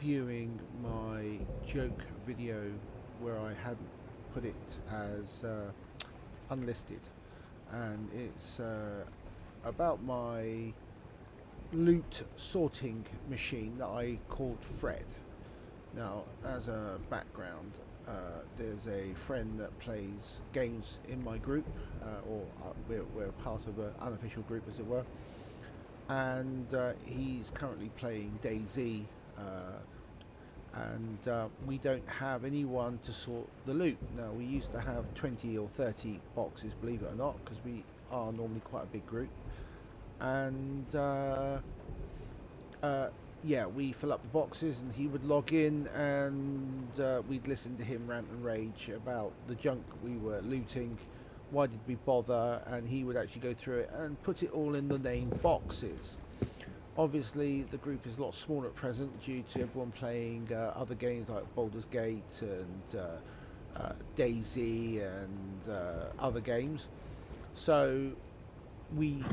reviewing my joke video where I hadn't put it as unlisted, and it's about my loot sorting machine that I called Fred. Now, as a background, there's a friend that plays games in my group, we're part of an unofficial group, as it were, and he's currently playing DayZ, and we don't have anyone to sort the loot. Now, we used to have 20 or 30 boxes, believe it or not, because we are normally quite a big group, and yeah, we fill up the boxes, and he would log in, and we'd listen to him rant and rage about the junk we were looting. Why did we bother? And he would actually go through it and put it all in the named boxes. Obviously, the group is a lot smaller at present due to everyone playing other games like Baldur's Gate and DayZ and other games. So we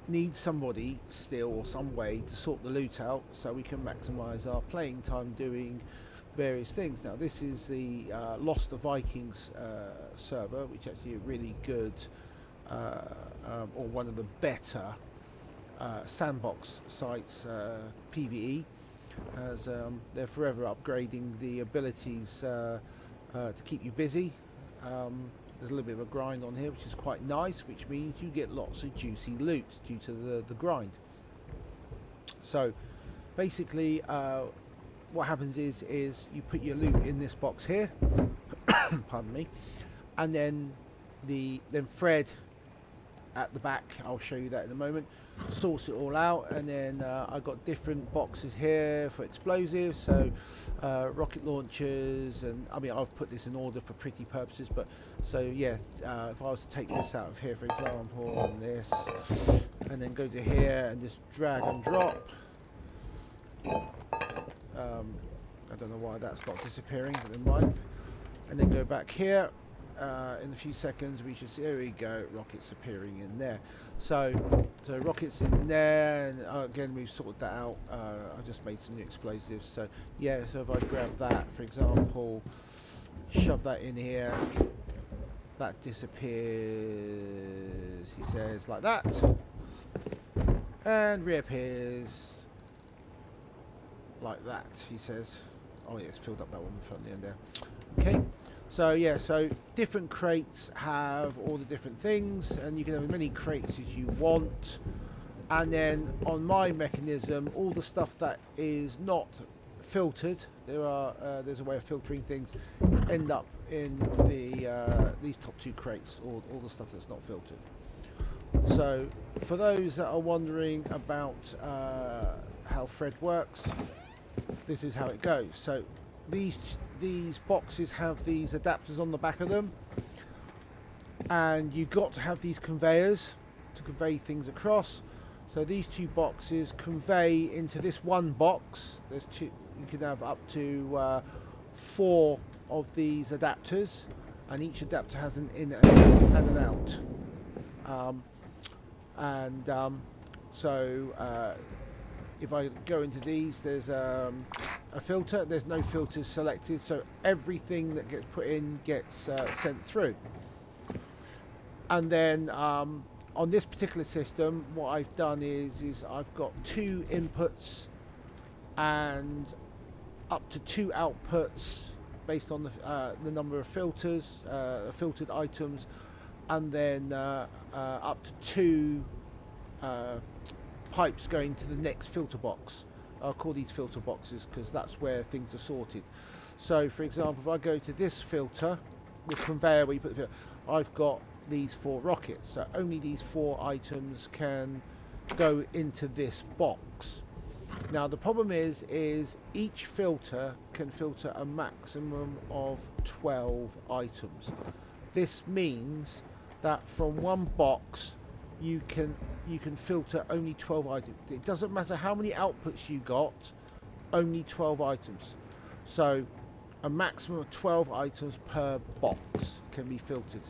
need somebody still, or some way, to sort the loot out so we can maximise our playing time doing various things. Now, this is the Lost the Vikings server, which is actually a really good, or one of the better sandbox sites, PvE, as they're forever upgrading the abilities to keep you busy. There's a little bit of a grind on here, which is quite nice, which means you get lots of juicy loot due to the grind. So basically what happens is you put your loot in this box here, pardon me, and then Fred at the back, I'll show you that in a moment, sorts it all out. And then I've got different boxes here for explosives, so rocket launchers, and I mean, I've put this in order for pretty purposes, but so yeah, if I was to take this out of here, for example, and this, and then go to here and just drag and drop, I don't know why that's not disappearing, but never mind, and then go back here. In a few seconds we should see, there we go, rockets appearing in there. So rockets in there, and again we've sorted that out. I just made some new explosives. So yeah, so if I grab that, for example, shove that in here, that disappears, he says, like that, and reappears like that, he says. Oh yeah, it's filled up that one from the end there. Okay. So yeah, so different crates have all the different things, and you can have as many crates as you want. And then on my mechanism, all the stuff that is not filtered, there's a way of filtering things, end up in these top two crates, all the stuff that's not filtered. So for those that are wondering about how Fred works, this is how it goes. So these boxes have these adapters on the back of them, and you've got to have these conveyors to convey things across. So these two boxes convey into this one box. There's two, you can have up to 4 of these adapters, and each adapter has an in and an out. So if I go into these, there's a filter. There's no filters selected, so everything that gets put in gets sent through. And then on this particular system, what I've done is I've got 2 inputs and up to 2 outputs based on the number of filters, filtered items, and then up to 2 pipes going to the next filter box. I'll call these filter boxes because that's where things are sorted. So for example, if I go to this filter, this conveyor where you put the filter, I've got these 4 rockets, so only these 4 items can go into this box. Now the problem is each filter can filter a maximum of 12 items. This means that from one box you can filter only 12 items. It doesn't matter how many outputs you got, only 12 items. So a maximum of 12 items per box can be filtered.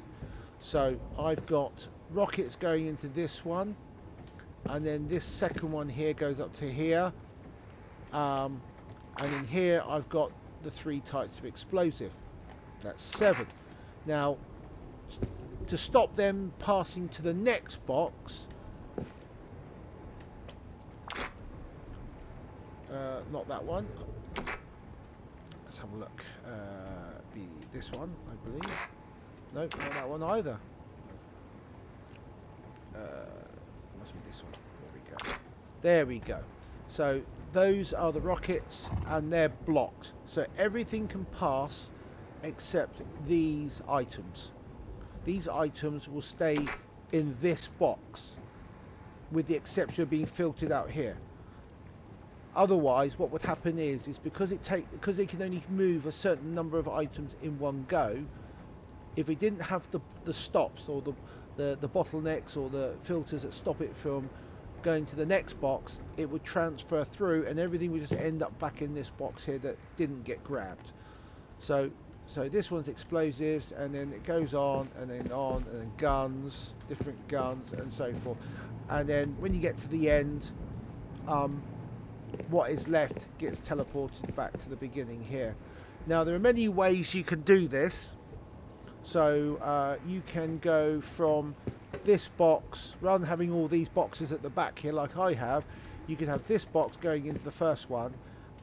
So I've got rockets going into this one, and then this second one here goes up to here, and And in here I've got the 3 types of explosive. That's 7. Now, to stop them passing to the next box, not that one. Let's have a look. This one, I believe. Nope, not that one either. Must be this one. There we go. There we go. So those are the rockets, and they're blocked. So everything can pass except these items. These items will stay in this box, with the exception of being filtered out here. Otherwise, what would happen is because they can only move a certain number of items in one go. If it didn't have the stops or the bottlenecks or the filters that stop it from going to the next box, it would transfer through, and everything would just end up back in this box here that didn't get grabbed. So this one's explosives, and then it goes on, and then guns, different guns, and so forth. And then when you get to the end, what is left gets teleported back to the beginning here. Now, there are many ways you can do this. So you can go from this box, rather than having all these boxes at the back here like I have, you can have this box going into the first one,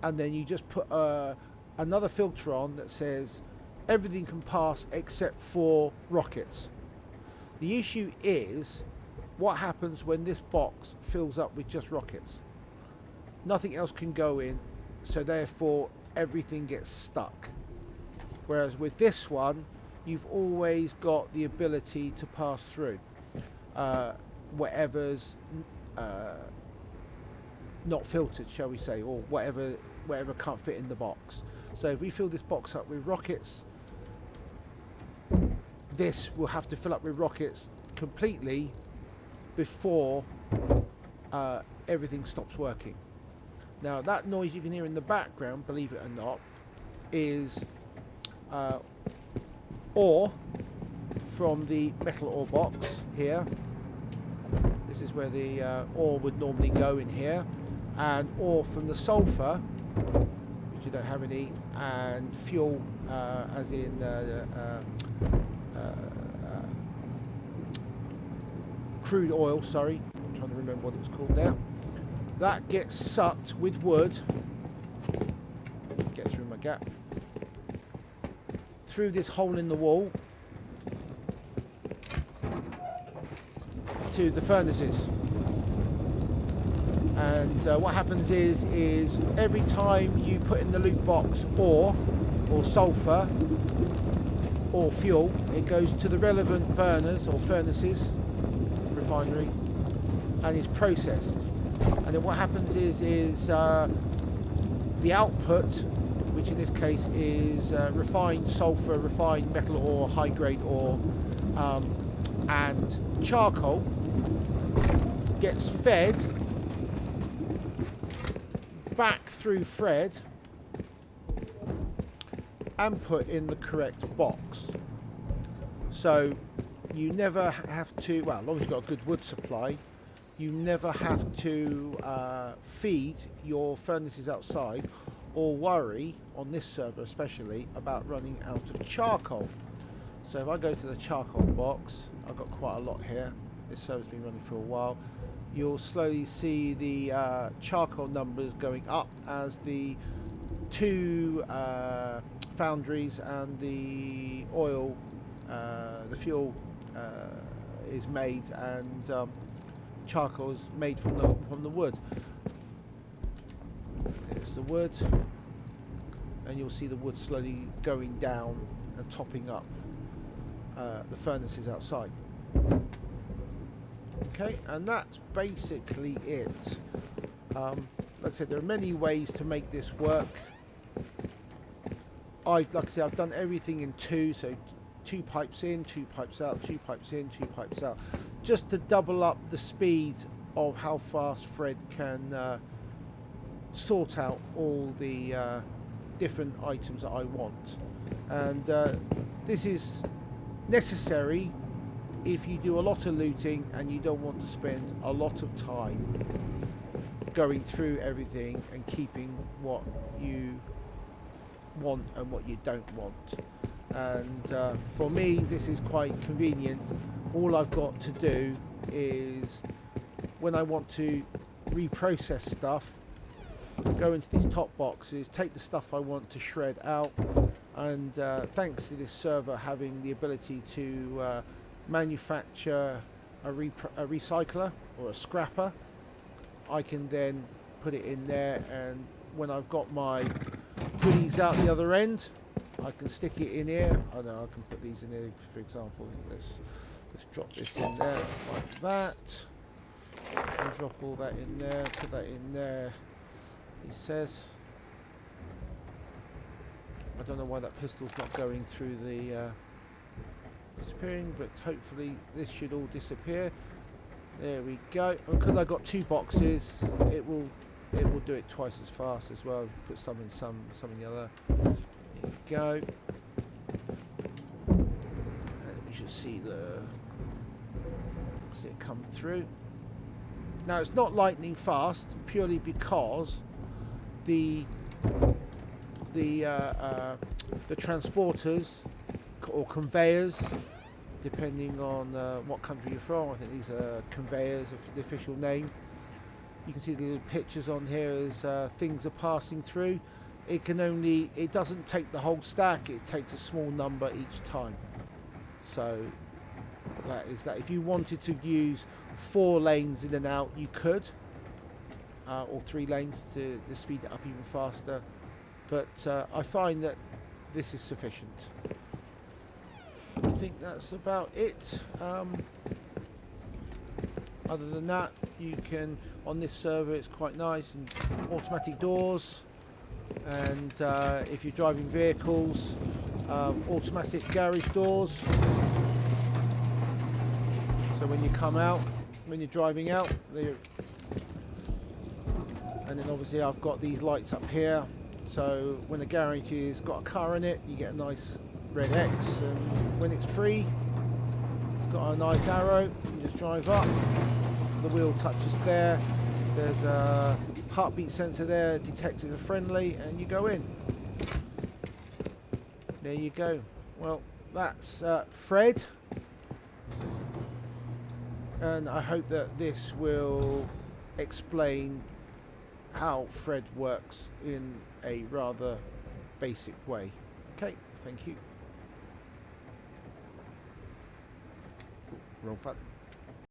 and then you just put another filter on that says everything can pass except for rockets. The issue is what happens when this box fills up with just rockets. Nothing else can go in, so therefore everything gets stuck. Whereas with this one, you've always got the ability to pass through whatever's not filtered, shall we say, or whatever can't fit in the box. So if we fill this box up with rockets, this will have to fill up with rockets completely before everything stops working. Now, that noise you can hear in the background, believe it or not, is ore from the metal ore box here. This is where the ore would normally go in here, and ore from the sulfur, which you don't have any, and fuel, as in crude oil, sorry, I'm trying to remember what it was called there. That gets sucked with wood, get through my gap, through this hole in the wall to the furnaces. And what happens is every time you put in the loot box ore or sulfur or fuel, it goes to the relevant burners or furnaces, refinery, and is processed. And then what happens is the output, which in this case is refined sulfur, refined metal ore, high grade ore, and charcoal, gets fed back through Fred and put in the correct box. So you never have to, well, as long as you've got a good wood supply, you never have to feed your furnaces outside or worry, on this server especially, about running out of charcoal. So if I go to the charcoal box, I've got quite a lot here. This server's been running for a while. You'll slowly see the charcoal numbers going up as the 2 foundries and the oil, the fuel is made, and charcoal is made from the wood. There's the wood, and you'll see the wood slowly going down and topping up the furnaces outside. Okay, and that's basically it. Like I said, there are many ways to make this work. Like I said, I've done everything in 2, so 2 pipes in, 2 pipes out, 2 pipes in, 2 pipes out, just to double up the speed of how fast Fred can sort out all the different items that I want. And this is necessary if you do a lot of looting and you don't want to spend a lot of time going through everything and keeping what you want and what you don't want. And for me, this is quite convenient. All I've got to do is, when I want to reprocess stuff, go into these top boxes, take the stuff I want to shred out, and thanks to this server having the ability to manufacture a recycler or a scrapper, I can then put it in there, and when I've got my goodies out the other end, I can stick it in here. I know I can put these in here, for example. Let's drop this in there like that, and drop all that in there, put that in there. He says, I don't know why that pistol's not going through the disappearing, but hopefully this should all disappear. There we go. Because I got two boxes, it will do it twice as fast as well. Put some in some in the other. There you go. And we should see it come through. Now it's not lightning fast, purely because the transporters or conveyors, depending on what country you're from. I think these are conveyors, the official name. You can see the little pictures on here as things are passing through. It doesn't take the whole stack, it takes a small number each time. So that is that. If you wanted to use 4 lanes in and out, you could, or 3 lanes to speed it up even faster. But I find that this is sufficient. I think that's about it. Other than that, you can, on this server, it's quite nice, and automatic doors, and if you're driving vehicles, automatic garage doors. So when you come out, when you're driving out, and then obviously I've got these lights up here. So when the garage has got a car in it, you get a nice red X, and when it's free, it's got a nice arrow. You just drive up, the wheel touches there, there's a heartbeat sensor there, detects as a friendly, and you go in. There you go. Well, that's Fred, and I hope that this will explain how Fred works in a rather basic way. Okay, thank you. Wrong button.